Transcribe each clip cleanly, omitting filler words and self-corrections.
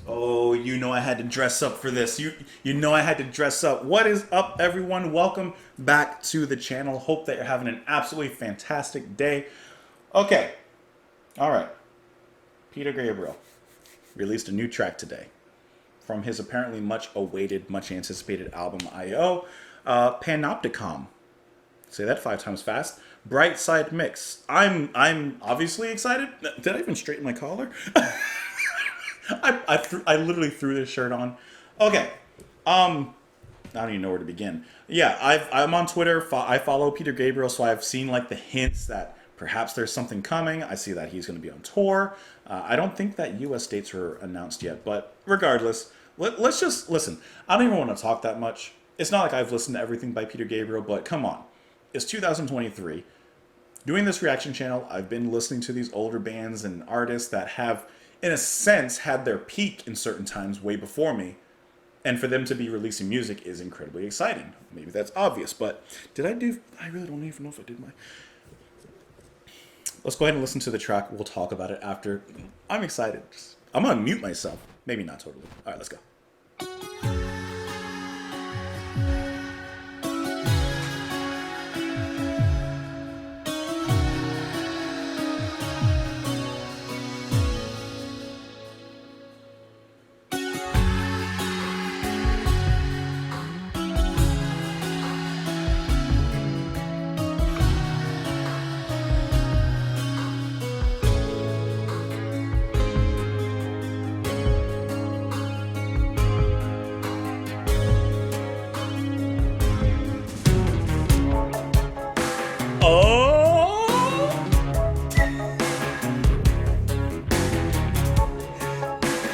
Oh, you know I had to dress up for this. You know I had to dress up. What is up, everyone? Welcome back to the channel. Hope that you're having an absolutely fantastic day. Okay. All right. Peter Gabriel released a new track today from his apparently much awaited, much anticipated album I.O. Panopticom. Say that 5 times fast. Bright Side Mix. I'm obviously excited. Did I even straighten my collar? I literally threw this shirt on. Okay. I don't even know where to begin. Yeah, I'm on Twitter. I follow Peter Gabriel, so I've seen like the hints that perhaps there's something coming. I see that he's going to be on tour. I don't think that U.S. dates were announced yet, but regardless, let's just listen. I don't even want to talk that much. It's not like I've listened to everything by Peter Gabriel, but come on. It's 2023. Doing this reaction channel, I've been listening to these older bands and artists that have, in a sense, had their peak in certain times way before me. And for them to be releasing music is incredibly exciting. Maybe that's obvious, but I really don't even know if I did my... Let's go ahead and listen to the track. We'll talk about it after. I'm excited. I'm going to mute myself. Maybe not totally. All right, let's go.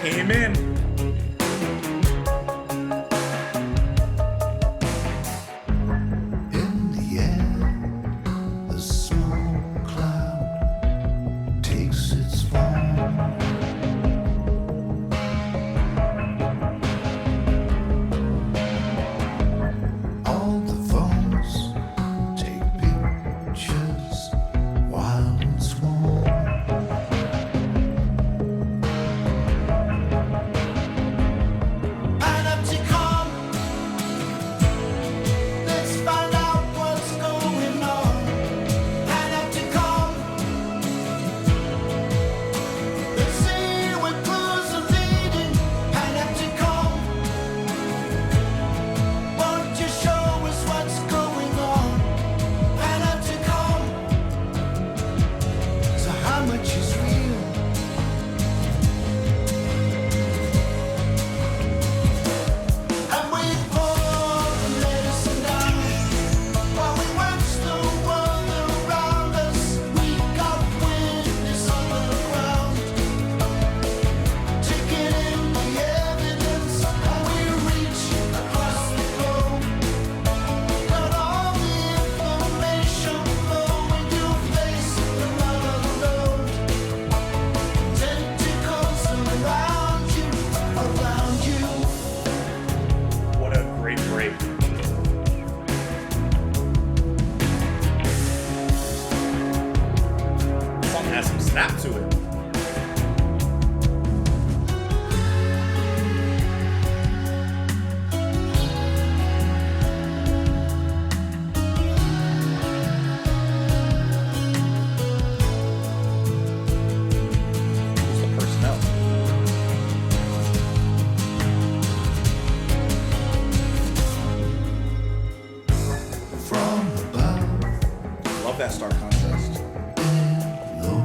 Came in. In the air, the small cloud takes its form. All the phones take pictures while it's warm. Panopticom, let's find out what's going on. Panopticom, let's see where clues are leading. Panopticom, won't you show us what's going on? Panopticom, so how much is real? And we pour the medicine down while we watch the world around us. We got witness on the ground, taking in the evidence, and we reach across the globe. Got all the information flowing, you face another load. Tentacles around you, around you. What a great break. The song has some snap to it. Who's the personnel? From above, Love that star contrast. low,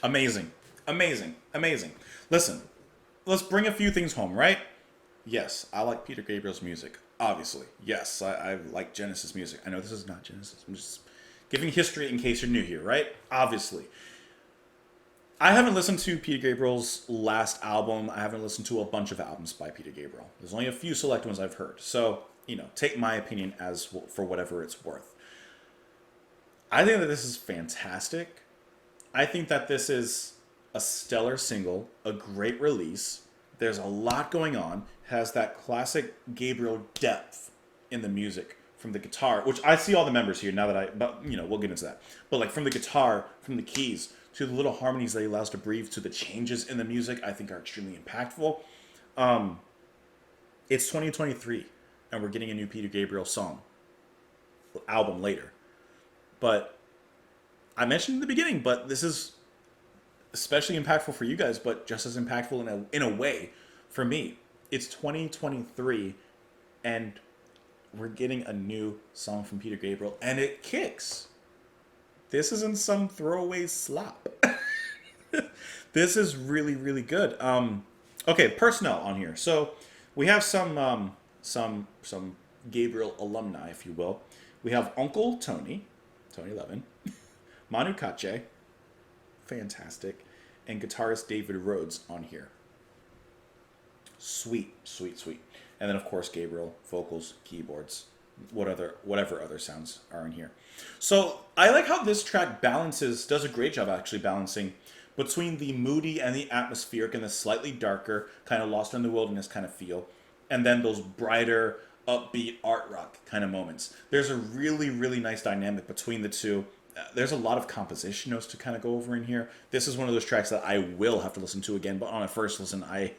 Amazing. Amazing. Amazing. Listen, let's bring a few things home, right? Yes, I like Peter Gabriel's music. Obviously. Yes, I like Genesis music. I know this is not Genesis. I'm just giving history in case you're new here, right? Obviously. I haven't listened to Peter Gabriel's last album. I haven't listened to a bunch of albums by Peter Gabriel. There's only a few select ones I've heard. So, take my opinion as for whatever it's worth. I think that this is fantastic. I think that this is a stellar single, a great release. There's a lot going on. Has that classic Gabriel depth in the music from the guitar, which I see all the members here now that but we'll get into that. But like from the guitar, from the keys, to the little harmonies that he allows to breathe, to the changes in the music, I think are extremely impactful. It's 2023, and we're getting a new Peter Gabriel album later. But I mentioned in the beginning, but this is especially impactful for you guys, but just as impactful in a way for me. It's 2023, and we're getting a new song from Peter Gabriel, and it kicks. This isn't some throwaway slop. This is really, really good. Okay, personnel on here. So we have some Gabriel alumni, if you will. We have Uncle Tony Levin, Manu Katché, fantastic, and guitarist David Rhodes on here. Sweet, sweet, sweet. And then of course Gabriel, vocals, keyboards, whatever other sounds are in here. So I like how this track does a great job actually balancing between the moody and the atmospheric and the slightly darker, kind of Lost in the Wilderness kind of feel, and then those brighter, upbeat art rock kind of moments. There's a really, really nice dynamic between the two. There's a lot of composition notes to kind of go over in here. This is one of those tracks that I will have to listen to again, but on a first listen, I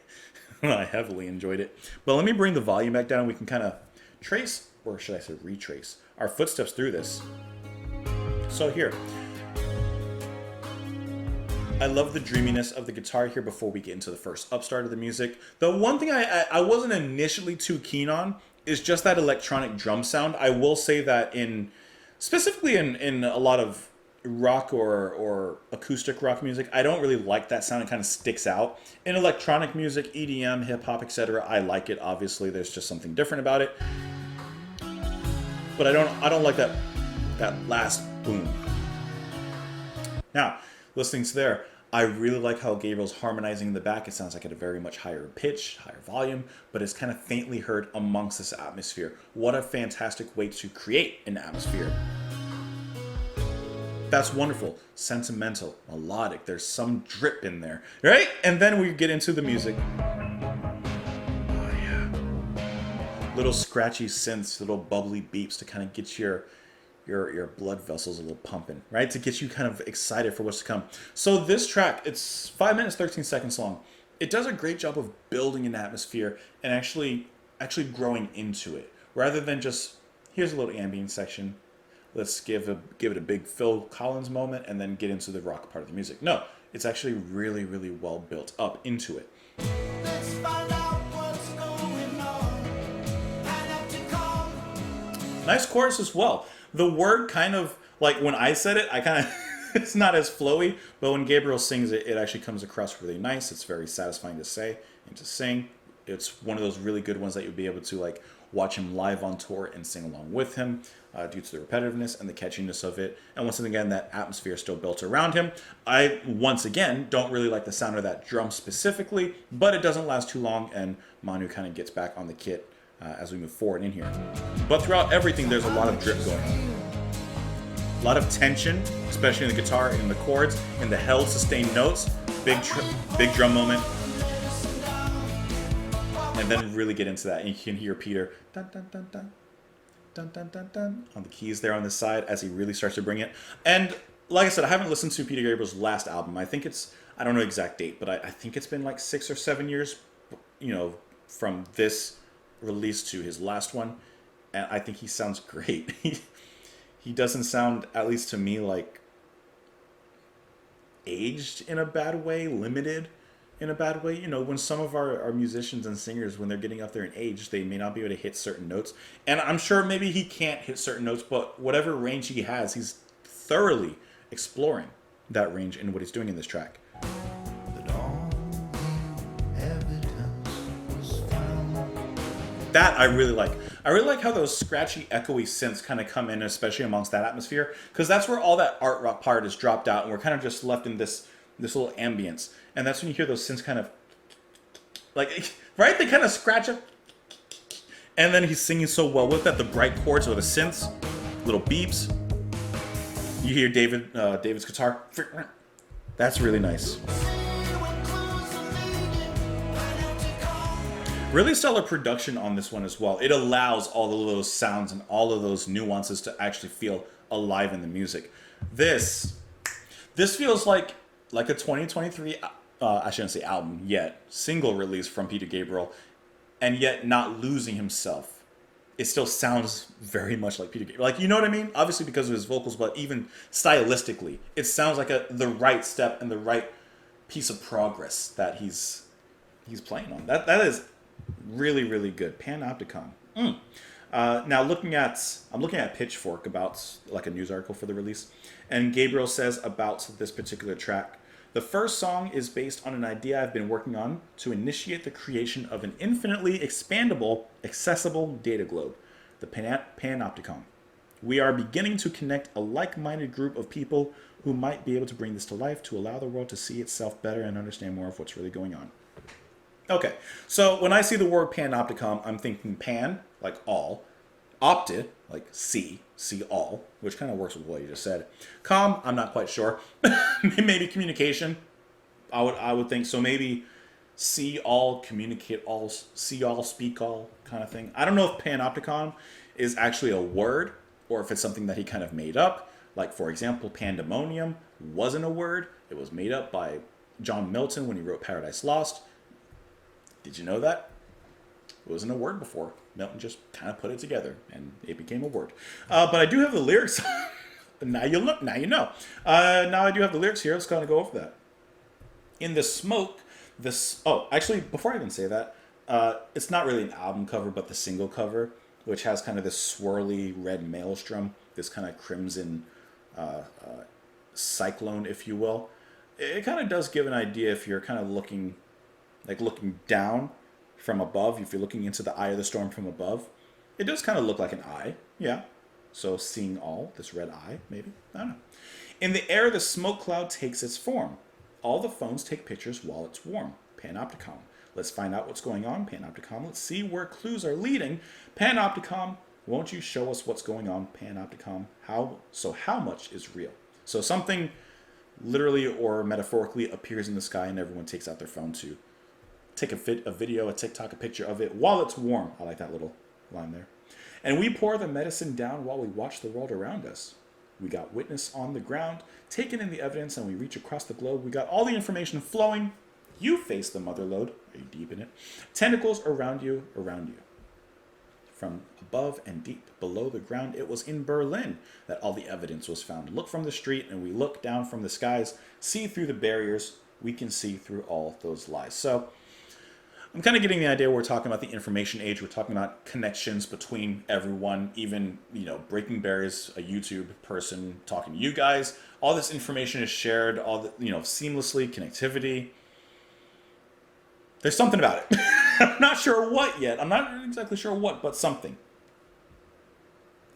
heavily enjoyed it. But let me bring the volume back down. We can kind of trace, or should I say retrace, our footsteps through this. So here, I love the dreaminess of the guitar here before we get into the first upstart of the music. The one thing I wasn't initially too keen on is just that electronic drum sound. I will say that specifically in a lot of rock or acoustic rock music, I don't really like that sound. It kind of sticks out. In electronic music, EDM, hip hop, etc., I like it. Obviously, there's just something different about it. But I don't like that last boom. Now, listening to there, I really like how Gabriel's harmonizing in the back. It sounds like at a very much higher pitch, higher volume, but it's kind of faintly heard amongst this atmosphere. What a fantastic way to create an atmosphere. That's wonderful. Sentimental, melodic. There's some drip in there, right? And then we get into the music. Oh, yeah. Little scratchy synths, little bubbly beeps to kind of get your blood vessels a little pumping, right? To get you kind of excited for what's to come. So this track, it's 5 minutes, 13 seconds long. It does a great job of building an atmosphere and actually growing into it. Rather than just, here's a little ambient section. Let's give it a big Phil Collins moment and then get into the rock part of the music. No, it's actually really, really well built up into it. Let's find out what's going on. Panopticom. Nice chorus as well. The word kind of, like when I said it, I kind of, it's not as flowy, but when Gabriel sings it, it actually comes across really nice. It's very satisfying to say and to sing. It's one of those really good ones that you'll be able to like watch him live on tour and sing along with him due to the repetitiveness and the catchiness of it. And once again, that atmosphere is still built around him. I, once again, don't really like the sound of that drum specifically, but it doesn't last too long, and Manu kind of gets back on the kit as we move forward in here. But throughout everything, there's a lot of drip going on. A lot of tension, especially in the guitar, in the chords, in the held sustained notes. Big drum moment. And then really get into that. And you can hear Peter dun, dun, dun, dun, dun, dun, dun, dun, on the keys there on the side as he really starts to bring it. And like I said, I haven't listened to Peter Gabriel's last album. I think I don't know the exact date, but I think it's been like 6 or 7 years, from this release to his last one. And I think he sounds great. He doesn't sound, at least to me, like aged in a bad way, limited in a bad way. When some of our musicians and singers, when they're getting up there in age, they may not be able to hit certain notes. And I'm sure maybe he can't hit certain notes, but whatever range he has, he's thoroughly exploring, that range in what he's doing in this track. That all the evidence was found. That I really like. I really like how those scratchy, echoey synths kind of come in, especially amongst that atmosphere, because that's where all that art rock part is dropped out, and we're kind of just left in this little ambience. And that's when you hear those synths kind of like, right? They kind of scratch up, and then he's singing so well with that, the bright chords or the synths, little beeps. You hear David's guitar. That's really nice. Really stellar production on this one as well. It allows all of those sounds and all of those nuances to actually feel alive in the music. This feels like a 2023, I shouldn't say album yet, single release from Peter Gabriel, and yet not losing himself. It still sounds very much like Peter Gabriel. Like, you know what I mean? Obviously because of his vocals, but even stylistically, it sounds like the right step and the right piece of progress that he's playing on. That is really, really good. Panopticom. Now I'm looking at Pitchfork about like a news article for the release, and Gabriel says about this particular track, the first song is based on an idea I've been working on to initiate the creation of an infinitely expandable, accessible data globe, the Panopticom. We are beginning to connect a like-minded group of people who might be able to bring this to life to allow the world to see itself better and understand more of what's really going on. Okay, so when I see the word Panopticom, I'm thinking pan, like all, opted, like see all, which kind of works with what you just said. Com, I'm not quite sure. Maybe communication, I would think. So maybe see all, communicate all, see all, speak all kind of thing. I don't know if Panopticon is actually a word or if it's something that he kind of made up. Like, for example, pandemonium wasn't a word. It was made up by John Milton when he wrote Paradise Lost. Did you know that? It wasn't a word before. Milton just kind of put it together, and it became a word. But I do have the lyrics. Now you look. Now you know. Now I do have the lyrics here. Let's kind of go over that. In the smoke, this. Oh, actually, before I even say that, it's not really an album cover, but the single cover, which has kind of this swirly red maelstrom, this kind of crimson cyclone, if you will. It kind of does give an idea if you're kind of looking down from above, if you're looking into the eye of the storm from above. It does kind of look like an eye, yeah. So seeing all, this red eye, maybe, I don't know. In the air, the smoke cloud takes its form. All the phones take pictures while it's warm. Panopticom. Let's find out what's going on, Panopticom. Let's see where clues are leading. Panopticom, won't you show us what's going on, Panopticom? How much is real? So something literally or metaphorically appears in the sky and everyone takes out their phone to take a video, a TikTok, a picture of it while it's warm. I like that little line there. And we pour the medicine down while we watch the world around us. We got witness on the ground, taking in the evidence, and we reach across the globe. We got all the information flowing. You face the mother lode. Are you deep in it? Tentacles around you. From above and deep below the ground, it was in Berlin that all the evidence was found. Look from the street, and we look down from the skies, see through the barriers. We can see through all those lies. So I'm kind of getting the idea we're talking about the information age. We're talking about connections between everyone, even, breaking barriers, a YouTube person talking to you guys. All this information is shared, seamlessly, connectivity. There's something about it. I'm not sure what yet. I'm not exactly sure what, but something.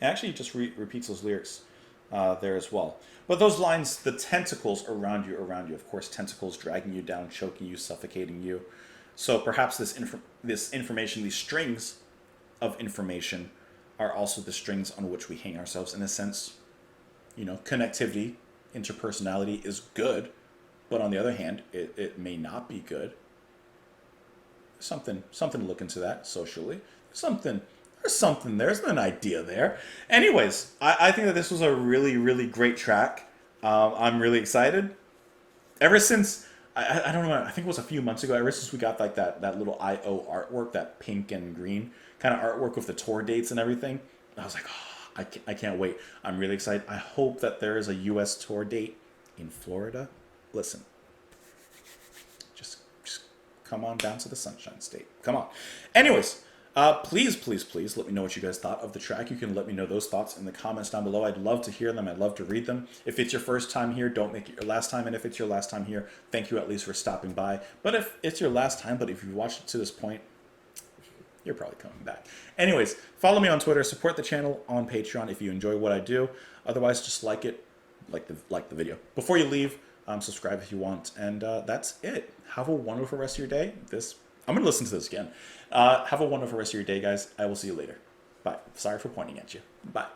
It actually just repeats those lyrics there as well. But those lines, the tentacles around you, of course, tentacles dragging you down, choking you, suffocating you. So perhaps this information, these strings of information, are also the strings on which we hang ourselves in a sense. Connectivity, interpersonality is good, but on the other hand, it may not be good. Something to look into that socially. There's an idea there. Anyways, I think that this was a really, really great track. I'm really excited. Ever since, I don't know, I think it was a few months ago, ever since we got like that little I.O. artwork, that pink and green kind of artwork with the tour dates and everything, I was like, I can't wait. I'm really excited. I hope that there is a U.S. tour date in Florida. Listen, just come on down to the Sunshine State. Come on. Anyways, Please, please, please let me know what you guys thought of the track. You can let me know those thoughts in the comments down below. I'd love to hear them. I'd love to read them. If it's your first time here, don't make it your last time. And if it's your last time here, thank you at least for stopping by. But if it's your last time, but if you've watched it to this point, you're probably coming back. Anyways, follow me on Twitter. Support the channel on Patreon if you enjoy what I do. Otherwise, just like it, like the video. Before you leave, subscribe if you want. And that's it. Have a wonderful rest of your day. I'm going to listen to this again. Have a wonderful rest of your day, guys. I will see you later. Bye. Sorry for pointing at you. Bye.